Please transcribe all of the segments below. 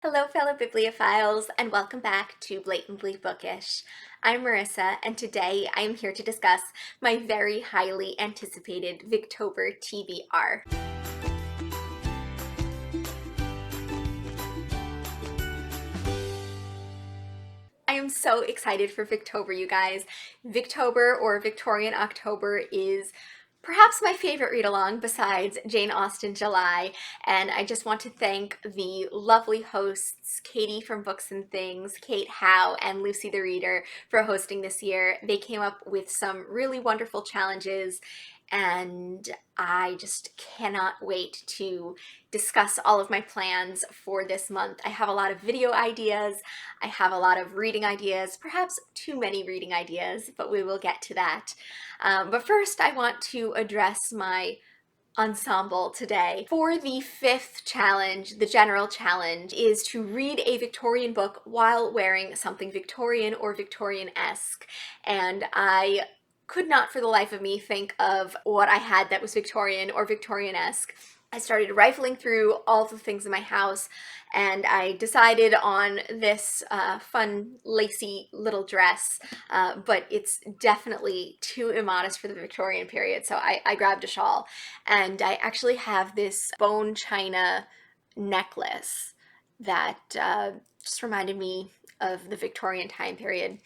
Hello, fellow bibliophiles, and welcome back to Blatantly Bookish. I'm Marissa, and today I am here to discuss my very highly anticipated Victober TBR. I am so excited for Victober, you guys. Victober, or Victorian October, is perhaps my favorite read-along besides Jane Austen July, and I just want to thank the lovely hosts Katie from Books and Things, Kate Howe, and Lucy the Reader for hosting this year. They came up with some really wonderful challenges, and I just cannot wait to discuss all of my plans for this month. I have a lot of video ideas, I have a lot of reading ideas, perhaps too many reading ideas, but we will get to that. But first I want to address my ensemble today. For the fifth challenge, the general challenge is to read a Victorian book while wearing something Victorian or Victorian-esque, and I could not for the life of me think of what I had that was Victorian or Victorian-esque. I started rifling through all the things in my house, and I decided on this fun lacy little dress, but it's definitely too immodest for the Victorian period, so I grabbed a shawl. And I actually have this bone china necklace that just reminded me of the Victorian time period.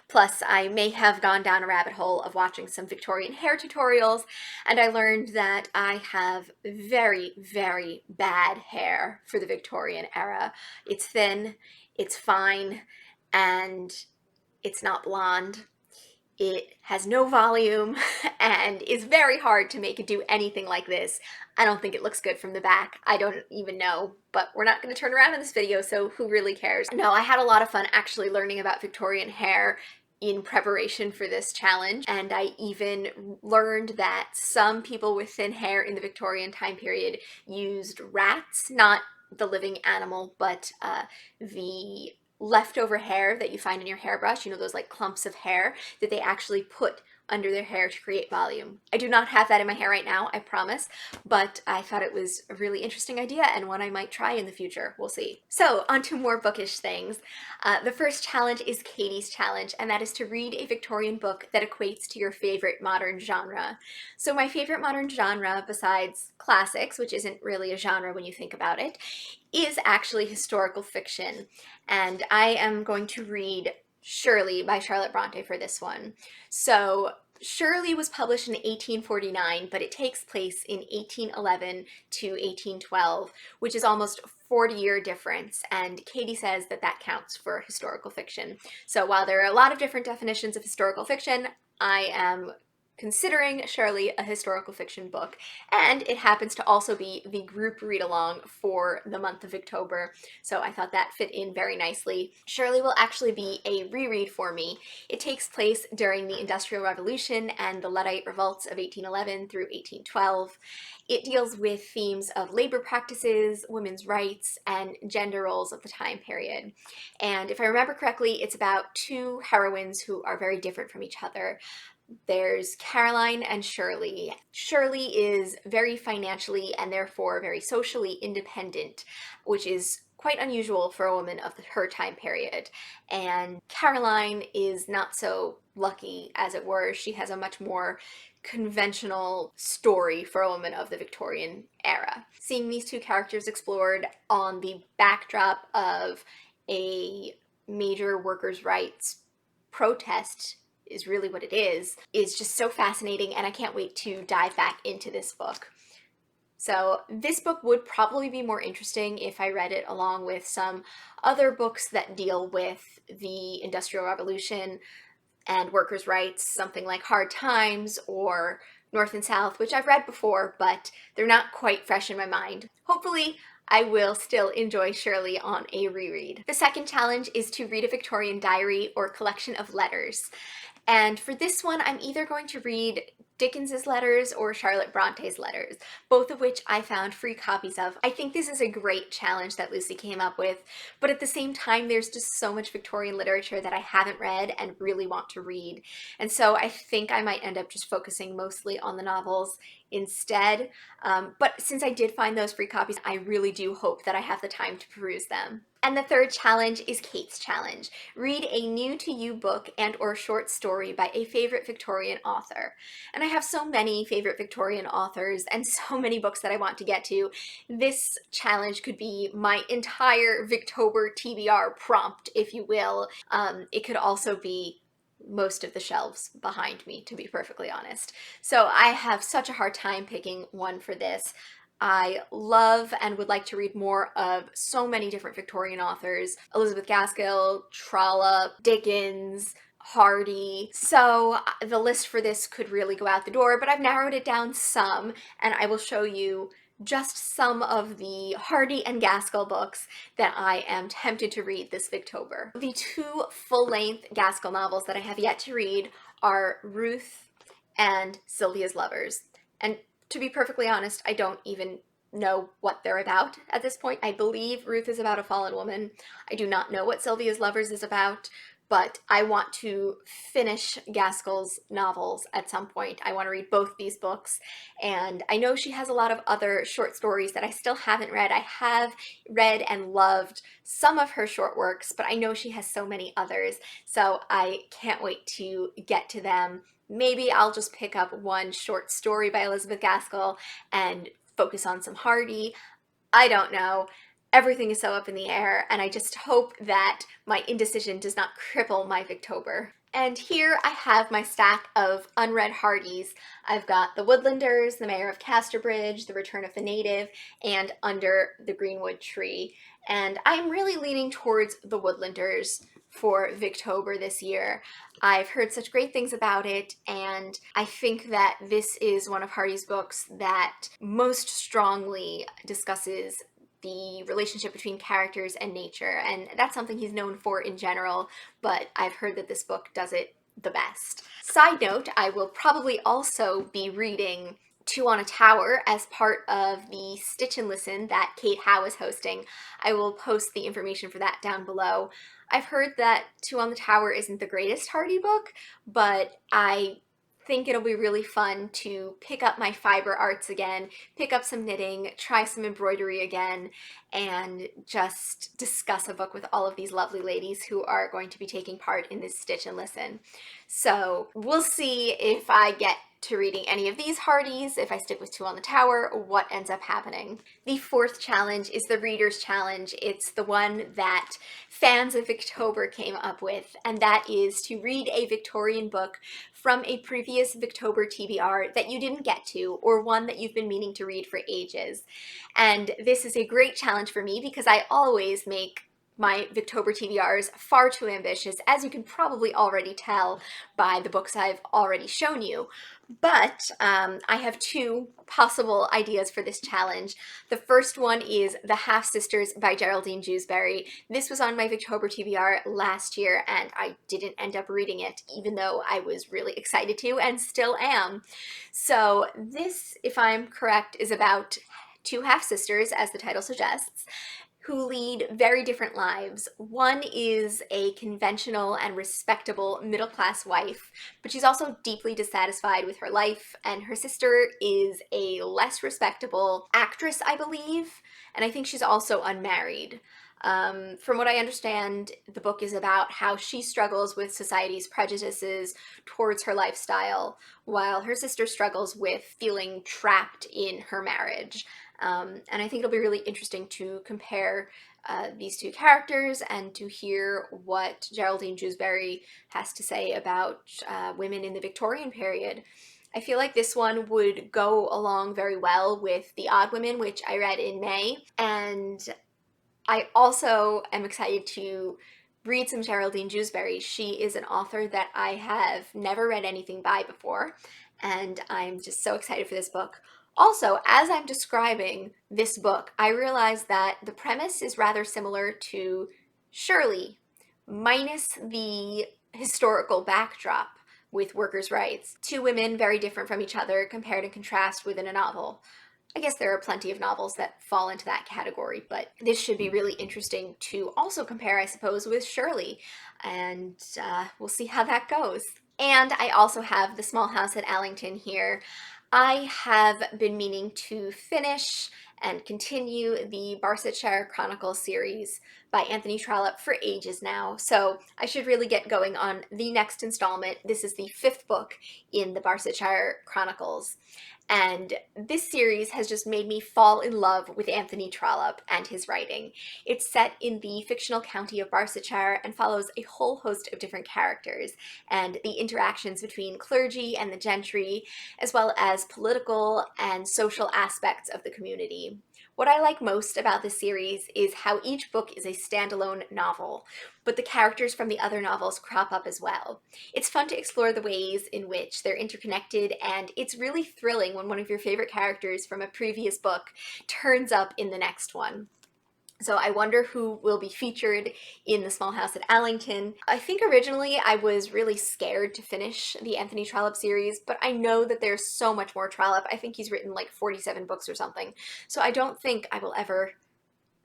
Plus, I may have gone down a rabbit hole of watching some Victorian hair tutorials, and I learned that I have very, very bad hair for the Victorian era. It's thin, it's fine, and it's not blonde. It has no volume and is very hard to make it do anything like this. I don't think it looks good from the back. I don't even know, but we're not going to turn around in this video, so who really cares? No, I had a lot of fun actually learning about Victorian hair in preparation for this challenge, and I even learned that some people with thin hair in the Victorian time period used rats, not the living animal, but the leftover hair that you find in your hairbrush, you know, those like clumps of hair that they actually put under their hair to create volume. I do not have that in my hair right now, I promise, but I thought it was a really interesting idea and one I might try in the future. We'll see. So on to more bookish things. The first challenge is Katie's challenge, and that is to read a Victorian book that equates to your favorite modern genre. So my favorite modern genre, besides classics, which isn't really a genre when you think about it, is actually historical fiction. And I am going to read Shirley by Charlotte Brontë for this one. So Shirley was published in 1849, but it takes place in 1811 to 1812, which is almost 40-year difference, and Katie says that that counts for historical fiction. So while there are a lot of different definitions of historical fiction, I am considering Shirley a historical fiction book, and it happens to also be the group read-along for the month of October, so I thought that fit in very nicely. Shirley will actually be a reread for me. It takes place during the Industrial Revolution and the Luddite revolts of 1811 through 1812. It deals with themes of labor practices, women's rights, and gender roles of the time period. And if I remember correctly, it's about two heroines who are very different from each other. There's Caroline and Shirley. Shirley is very financially and therefore very socially independent, which is quite unusual for a woman of her time period. And Caroline is not so lucky, as it were. She has a much more conventional story for a woman of the Victorian era. Seeing these two characters explored on the backdrop of a major workers' rights protest is really what it is just so fascinating, and I can't wait to dive back into this book. So this book would probably be more interesting if I read it along with some other books that deal with the Industrial Revolution and workers' rights, something like Hard Times or North and South, which I've read before, but they're not quite fresh in my mind. Hopefully, I will still enjoy Shirley on a reread. The second challenge is to read a Victorian diary or collection of letters. And for this one, I'm either going to read Dickens's letters or Charlotte Bronte's letters, both of which I found free copies of. I think this is a great challenge that Lucy came up with, but at the same time, there's just so much Victorian literature that I haven't read and really want to read. And so I think I might end up just focusing mostly on the novels instead. But since I did find those free copies, I really do hope that I have the time to peruse them. And the third challenge is Kate's challenge. Read a new to you book and or short story by a favorite Victorian author. And I have so many favorite Victorian authors and so many books that I want to get to. This challenge could be my entire Victober TBR prompt, if you will. It could also be most of the shelves behind me, to be perfectly honest. So I have such a hard time picking one for this. I love and would like to read more of so many different Victorian authors: Elizabeth Gaskell, Trollope, Dickens, Hardy. So the list for this could really go out the door, but I've narrowed it down some, and I will show you just some of the Hardy and Gaskell books that I am tempted to read this Victober. The two full-length Gaskell novels that I have yet to read are Ruth and Sylvia's Lovers. And to be perfectly honest, I don't even know what they're about at this point. I believe Ruth is about a fallen woman. I do not know what Sylvia's Lovers is about, but I want to finish Gaskell's novels at some point. I want to read both these books, and I know she has a lot of other short stories that I still haven't read. I have read and loved some of her short works, but I know she has so many others, so I can't wait to get to them. Maybe I'll just pick up one short story by Elizabeth Gaskell and focus on some Hardy. I don't know. Everything is so up in the air, and I just hope that my indecision does not cripple my Victober. And here I have my stack of unread Hardys. I've got The Woodlanders, The Mayor of Casterbridge, The Return of the Native, and Under the Greenwood Tree. And I'm really leaning towards The Woodlanders for Victober this year. I've heard such great things about it, and I think that this is one of Hardy's books that most strongly discusses the relationship between characters and nature, and that's something he's known for in general, but I've heard that this book does it the best. Side note, I will probably also be reading Two on a Tower as part of the Stitch and Listen that Kate Howe is hosting. I will post the information for that down below. I've heard that Two on the Tower isn't the greatest Hardy book, but I think it'll be really fun to pick up my fiber arts again, pick up some knitting, try some embroidery again, and just discuss a book with all of these lovely ladies who are going to be taking part in this Stitch and Listen. So we'll see if I get to reading any of these Hardys, if I stick with Two on the Tower, what ends up happening. The fourth challenge is the Reader's Challenge. It's the one that fans of Victober came up with, and that is to read a Victorian book from a previous Victober TBR that you didn't get to, or one that you've been meaning to read for ages. And this is a great challenge for me because I always make my Victober TBRs far too ambitious, as you can probably already tell by the books I've already shown you. But I have two possible ideas for this challenge. The first one is The Half-Sisters by Geraldine Jewsbury. This was on my Victober TBR last year, and I didn't end up reading it, even though I was really excited to, and still am. So this, if I'm correct, is about two half-sisters, as the title suggests, who lead very different lives. One is a conventional and respectable middle-class wife, but she's also deeply dissatisfied with her life, and her sister is a less respectable actress, I believe, and I think she's also unmarried. From what I understand, the book is about how she struggles with society's prejudices towards her lifestyle, while her sister struggles with feeling trapped in her marriage. And I think it'll be really interesting to compare these two characters and to hear what Geraldine Jewsbury has to say about women in the Victorian period. I feel like this one would go along very well with The Odd Women, which I read in May, and I also am excited to read some Geraldine Jewsbury. She is an author that I have never read anything by before, and I'm just so excited for this book. Also, as I'm describing this book, I realized that the premise is rather similar to Shirley, minus the historical backdrop with workers' rights. Two women very different from each other, compared and contrast within a novel. I guess there are plenty of novels that fall into that category, but this should be really interesting to also compare, I suppose, with Shirley, and we'll see how that goes. And I also have The Small House at Allington here. I have been meaning to finish and continue the Barsetshire Chronicles series by Anthony Trollope for ages now, so I should really get going on the next installment. This is the 5th book in the Barsetshire Chronicles. And this series has just made me fall in love with Anthony Trollope and his writing. It's set in the fictional county of Barsetshire and follows a whole host of different characters and the interactions between clergy and the gentry, as well as political and social aspects of the community. What I like most about this series is how each book is a standalone novel, but the characters from the other novels crop up as well. It's fun to explore the ways in which they're interconnected, and it's really thrilling when one of your favorite characters from a previous book turns up in the next one. So I wonder who will be featured in The Small House at Allington. I think originally I was really scared to finish the Anthony Trollope series, but I know that there's so much more Trollope. I think he's written like 47 books or something. So I don't think I will ever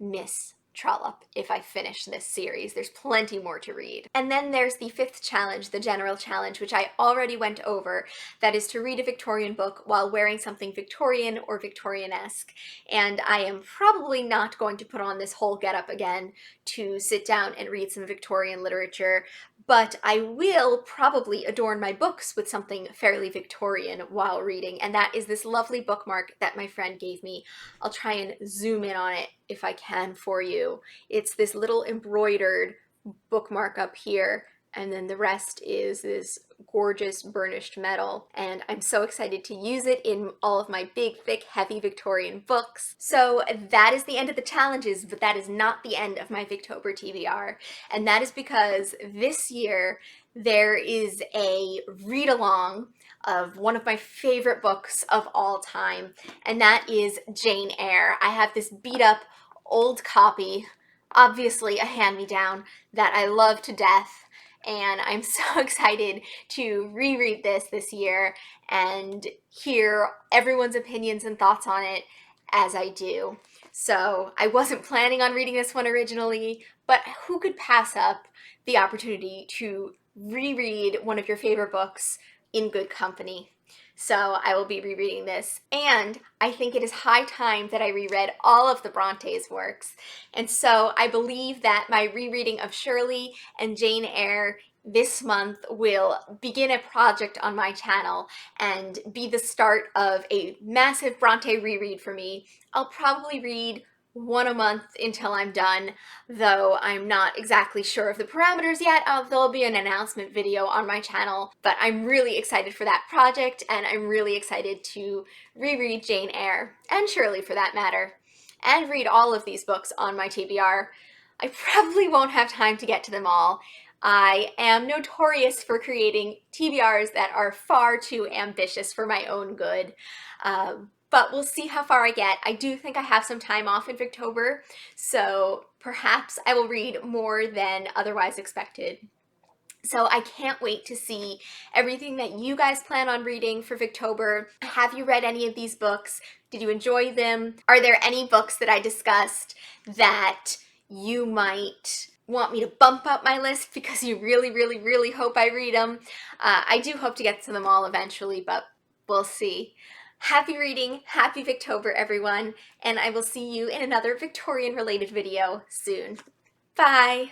miss Trollope if I finish this series. There's plenty more to read. And then there's the 5th challenge, the general challenge, which I already went over. That is to read a Victorian book while wearing something Victorian or Victorian-esque. And I am probably not going to put on this whole getup again to sit down and read some Victorian literature, but I will probably adorn my books with something fairly Victorian while reading, and that is this lovely bookmark that my friend gave me. I'll try and zoom in on it if I can for you. It's this little embroidered bookmark up here, and then the rest is this gorgeous burnished metal, and I'm so excited to use it in all of my big, thick, heavy Victorian books. So that is the end of the challenges, but that is not the end of my Victober TBR, and that is because this year there is a read-along of one of my favorite books of all time, and that is Jane Eyre. I have this beat-up old copy, obviously a hand-me-down, that I love to death, and I'm so excited to reread this year and hear everyone's opinions and thoughts on it as I do. So I wasn't planning on reading this one originally, but who could pass up the opportunity to reread one of your favorite books in good company? So I will be rereading this, and I think it is high time that I reread all of the Bronte's works. And so I believe that my rereading of Shirley and Jane Eyre this month will begin a project on my channel and be the start of a massive Brontë reread for me. I'll probably read one a month until I'm done, though I'm not exactly sure of the parameters yet. There'll be an announcement video on my channel, but I'm really excited for that project, and I'm really excited to reread Jane Eyre, and Shirley for that matter, and read all of these books on my TBR. I probably won't have time to get to them all. I am notorious for creating TBRs that are far too ambitious for my own good. But we'll see how far I get. I do think I have some time off in Victober, so perhaps I will read more than otherwise expected. So I can't wait to see everything that you guys plan on reading for Victober. Have you read any of these books? Did you enjoy them? Are there any books that I discussed that you might want me to bump up my list because you really hope I read them? I do hope to get to them all eventually, but we'll see. Happy reading, happy Victober, everyone, and I will see you in another Victorian-related video soon. Bye!